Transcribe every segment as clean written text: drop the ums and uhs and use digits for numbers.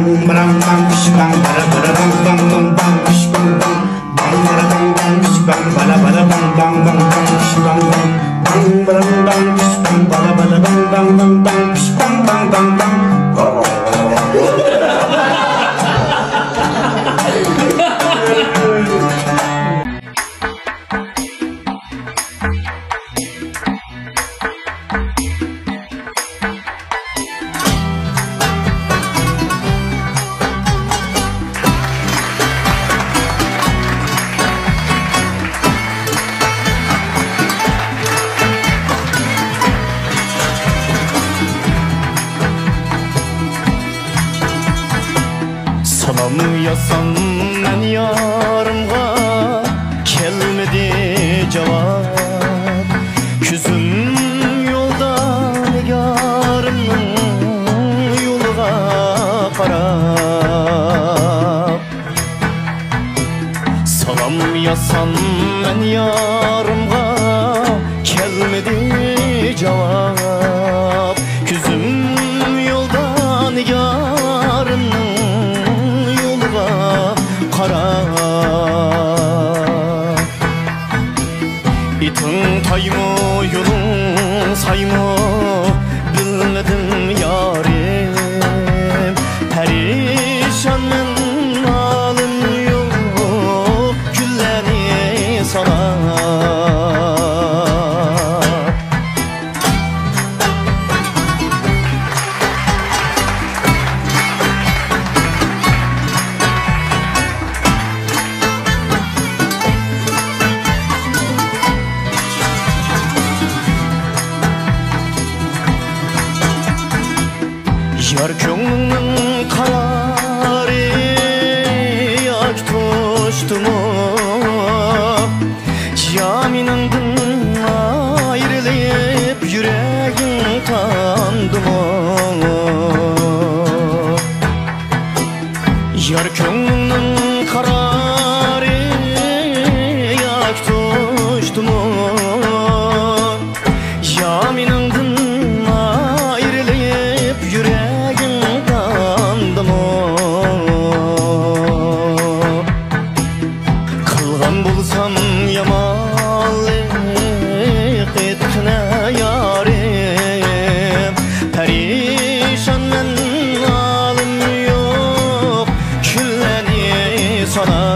bang bang bish bang bara bara bang bang bang bang bish bang bang bang bara bang bang bish bang bara bara bang bang bang bang bish bang bang bang bara bang bish bang bara bara bang bang bang bang bish bang bang bang bang. Salam yazsam ben yarımga kelmedi cevap. Küzüm yolda yarımın yolga qarab. Salam yazsam ben yarımga kelmedi cevap. Küzüm yoldan yarımın İtin taymo yolun saymo bilmedim yarim. Perişanım malım yok külleri sana. Yar köngünün kararı yak tuştu mu? Yaminindin ayrılıp yüreğin kandı mı? Yar köngünün kararı yak tuştu mu? Yaminindin ayrılıp yüreğin kandı mı? Kılgan bulsam yamanlık etme yarim. Perişan men halim yok külleni sana.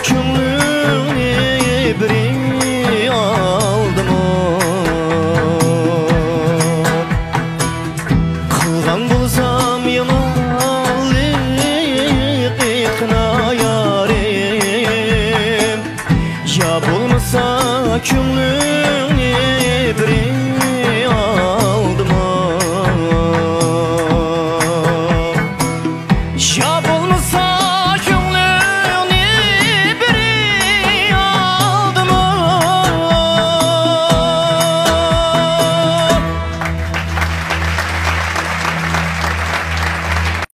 Kömrünü biri aldım o. Kılgan bulsam yamanlık etna yarim. Ya bulmasa kömrünü